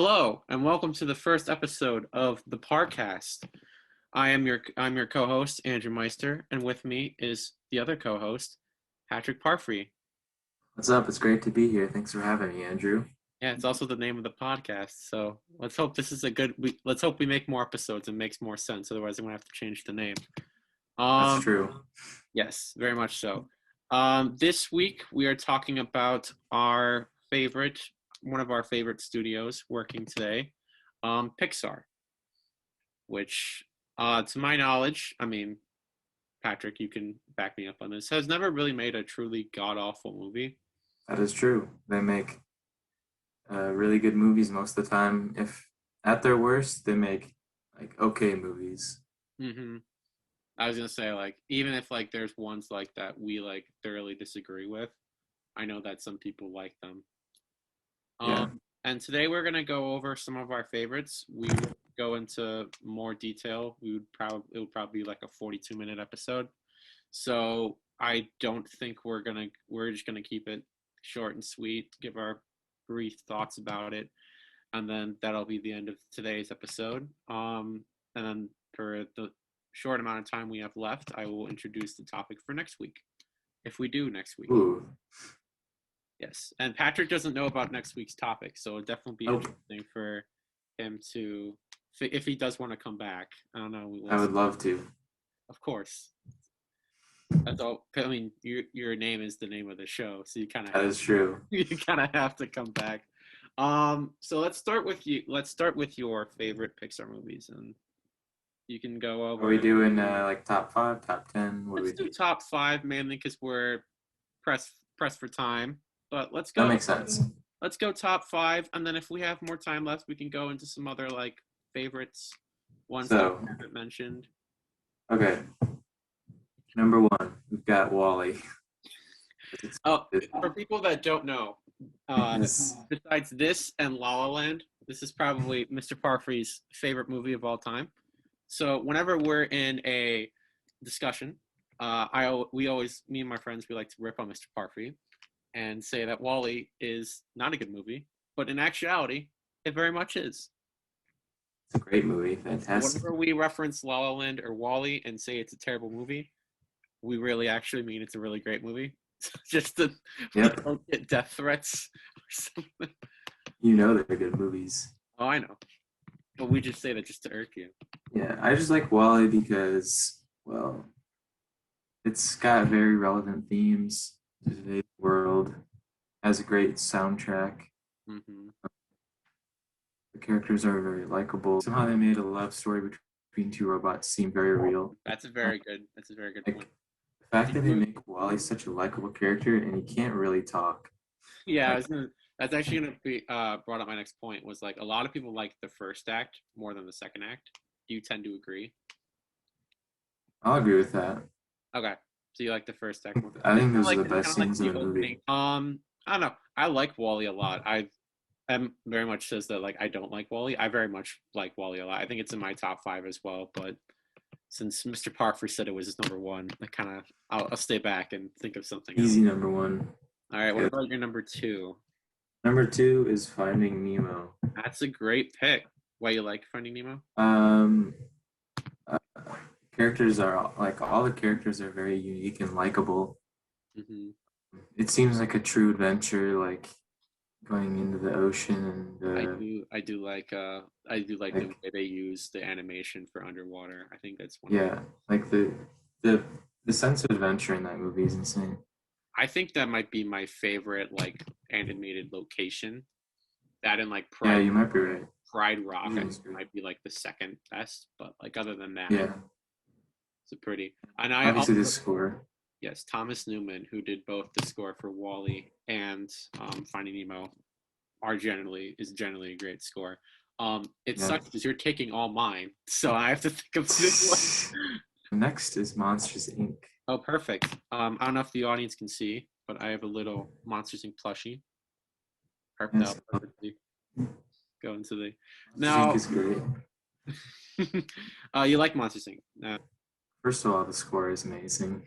Hello, and welcome to the first episode of the Parcast. I'm your co-host Andrew Meister, and with me is the other co-host Patrick Parfrey. What's up? It's great to be here. Thanks for having me, Andrew. Yeah, it's also the name of the podcast. So let's hope this is a good. Let's hope we make more episodes and makes more sense. Otherwise, I'm gonna have to change the name. That's Um, true. yes, very much so. This week we are talking about one of our favorite studios working today, Pixar. Which, to my knowledge, I mean, Patrick, you can back me up on this, has never really made a truly god awful movie. That is true. They make really good movies most of the time. If at their worst, they make like okay movies. hmm I was gonna say, like, even if like there's ones like that we like thoroughly disagree with, I know that some people like them. Yeah. And today we're gonna go over some of our favorites. We would go into more detail. It would probably be like a 42-minute episode. So I don't think we're just gonna keep it short and sweet, give our brief thoughts about it, and then that'll be the end of today's episode. And then for the short amount of time we have left, I will introduce the topic for next week, if we do next week. Ooh. Yes, and Patrick doesn't know about next week's topic, so it'll definitely be interesting for him to, if he does want to come back. I don't know. I would love to. Of course. That's all. I mean, your name is the name of the show, so you kind of That is true. you kind of have to come back. So let's start with you. Let's start with your favorite Pixar movies, and you can go over. Are we doing like top 5, top 10? What Let's do we do top 5 mainly because we're pressed for time. But let's go. That makes sense. Let's go top 5, and then if we have more time left, we can go into some other like favorites, ones that we haven't mentioned. Okay. Number 1, we've got WALL-E. For people that don't know, besides this and La La Land, this is probably Mr. Parfrey's favorite movie of all time. So whenever we're in a discussion, me and my friends, we like to rip on Mr. Parfrey and say that WALL-E is not a good movie, but in actuality, it very much is. It's a great movie, fantastic. Whenever we reference La La Land or WALL-E and say it's a terrible movie, we really actually mean it's a really great movie. Just to don't get death threats or something. You know they're good movies. Oh, I know. But we just say that just to irk you. Yeah, I just like WALL-E because, well, it's got very relevant themes to today's world, has a great soundtrack. Mm-hmm. The characters are very likable. Somehow they made a love story between two robots seem very real. That's a very good point. The fact that they make WALL-E such a likable character and he can't really talk. Yeah, that's actually going to be brought up. My next point was like a lot of people like the first act more than the second act. Do you tend to agree? I'll agree with that. Okay, so you like the first act more? I think those are the best scenes in the movie. I don't know. I like WALL-E a lot. I'm very much says that like I don't like WALL-E. I very much like WALL-E a lot. I think it's in my top 5 as well. But since Mr. Parfrey said it was his number 1, I'll stay back and think of something Easy else. Number 1. All right, what about your number 2? Number 2 is Finding Nemo. That's a great pick. Why you like Finding Nemo? Characters are all the characters are very unique and likable. Mm-hmm. It seems like a true adventure, like going into the ocean and I do like the way they use the animation for underwater. I think that's one. Yeah, like the sense of adventure in that movie is insane. I think that might be my favorite like animated location. That and like Pride. Yeah, you might be right. Pride Rock might be like the second best, but like other than that, yeah, it's a pretty. And obviously the score. Yes, Thomas Newman, who did both the score for WALL-E and Finding Nemo, is generally a great score. It sucks because you're taking all mine, so I have to think of this one. Next is Monsters Inc. Oh, perfect. I don't know if the audience can see, but I have a little Monsters Inc. plushie. Perfectly. Go into the now. Monsters Inc. is great. You like Monsters Inc. First of all, the score is amazing.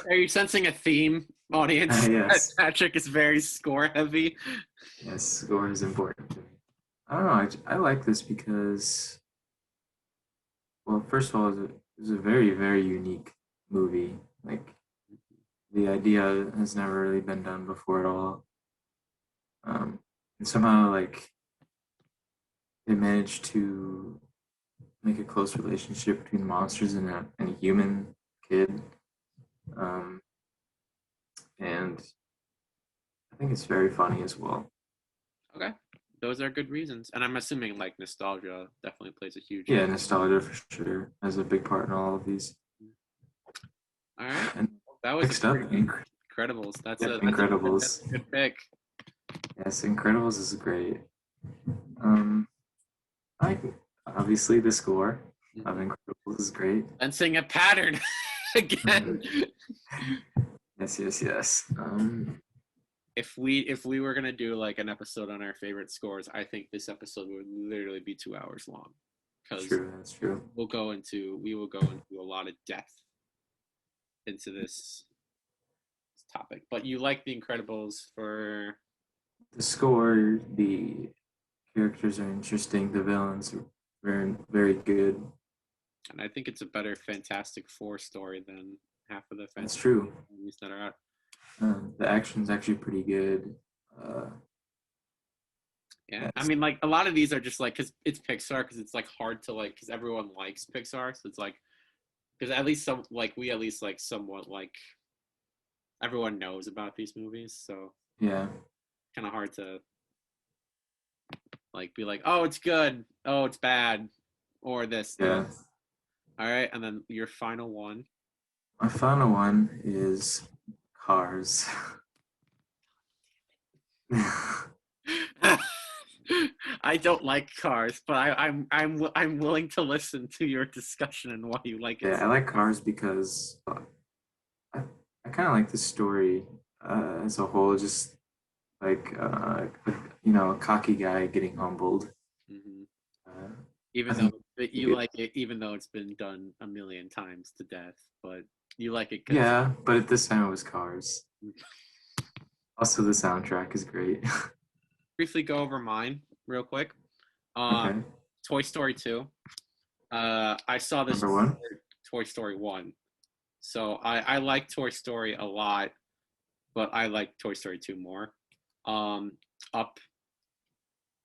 Are you sensing a theme, audience? Yes. Patrick is very score heavy. Yes, score is important to me. I don't know. I like this because, well, first of all, it's a very, very unique movie. Like, the idea has never really been done before at all. And somehow, like, they managed to make a close relationship between monsters and a human kid. Um, and I think it's very funny as well. Okay, those are good reasons, and I'm assuming like nostalgia definitely plays a huge Yeah, role. nostalgia for sure has a big part in all of these. All right, And that was a next up, pretty Incredibles. yep, That's Incredibles. a good pick. Yes, Incredibles is great. Um, I obviously the score of Mhm. Incredibles is great. Sensing a pattern again. Mhm. Yes, yes, yes. If we were gonna do like an episode on our favorite scores, I think this episode would literally be 2 hours long because True, that's true. we will go into a lot of depth into this topic. But you like The Incredibles for, The score, the characters are interesting. The villains are very, very good. and I think it's a better Fantastic Four story than half of the That's Fantastic true. movies that are out. The action's actually pretty good. Uh, Yeah, I yes, mean, like a lot of these are just like because it's Pixar, because it's like hard to like because everyone likes Pixar, so it's like because at least some like we at least like somewhat like everyone knows about these movies, so yeah, kind of hard to like be like, oh, it's good, oh, it's bad, or this though. yeah. All right, and then your final one. My final one is Cars. I don't like Cars, but I'm willing to listen to your discussion and why you like it. Yeah, I like Cars because I, I kind of like the story as a whole. Just like a cocky guy getting humbled. Mm-hmm. Uh, I Even though think you like it, even though it's been done a million times to death, but you like it because yeah, but at this time it was Cars. Also, the soundtrack is great. briefly go over mine real quick. Um, Okay, Toy Story 2. I saw this number one. Toy Story 1, so I like Toy Story a lot, but I like Toy Story 2 more. Um, Up,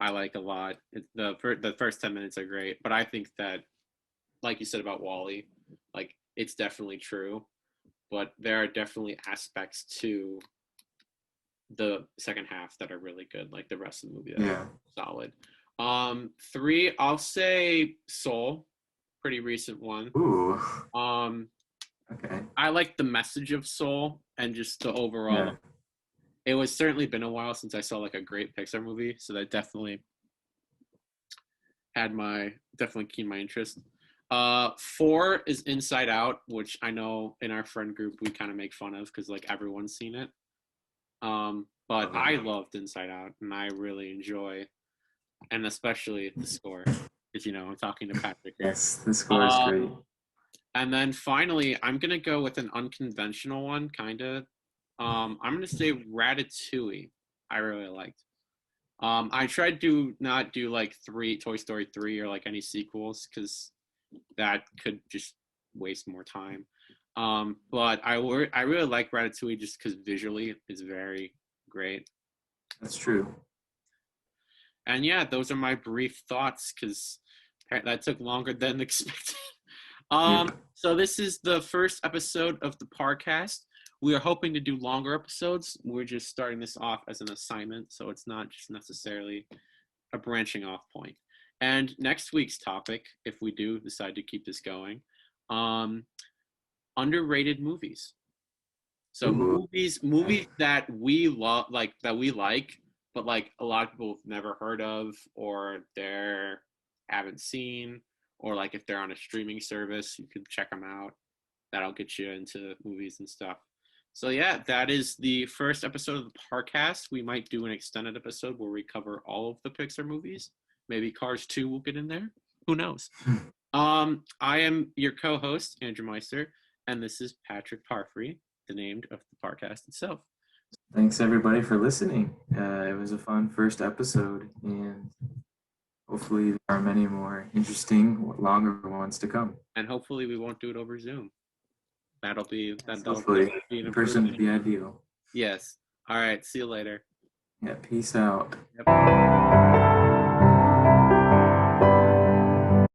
I like a lot. The first 10 minutes are great, but I think that, like you said about Wally, like it's definitely true, but there are definitely aspects to the second half that are really good, like the rest of the movie that are Yeah. solid. Three, I'll say Soul, pretty recent one. Ooh. Um, Okay. I like the message of Soul and just the overall. Yeah. It was certainly been a while since I saw like a great Pixar movie, so that definitely keyed my interest. Four is Inside Out, which I know in our friend group we kind of make fun of because like everyone's seen it. But Love I it. loved Inside Out, and I really enjoy, and especially the score, because I'm talking to Patrick here. Yes, the score is great. Um, and then finally, I'm gonna go with an unconventional one, kind of. I'm gonna say Ratatouille. I really liked. I tried to not do like Toy Story 3 or like any sequels because that could just waste more time. But I really like Ratatouille just because visually it's very great. That's true. And yeah, those are my brief thoughts because that took longer than expected. Yep. So this is the first episode of the Parcast. We are hoping to do longer episodes. We're just starting this off as an assignment, so it's not just necessarily a branching off point. And next week's topic, if we do decide to keep this going, um, underrated movies. So Ooh. Okay. movies that we love, like that we like, but like a lot of people have never heard of, or they haven't seen, or like if they're on a streaming service, you could check them out. That'll get you into movies and stuff. So yeah, that is the first episode of the Parcast. We might do an extended episode where we cover all of the Pixar movies. Maybe Cars 2 will get in there. Who knows? I am your co-host, Andrew Meister, and this is Patrick Parfrey, the name of the Parcast itself. Thanks everybody for listening. It was a fun first episode, and hopefully there are many more interesting, longer ones to come. And hopefully we won't do it over Zoom. That'll be Hopefully, be an in person improvement. would be ideal. Yes. All right. See you later. Yeah, peace out. Yep.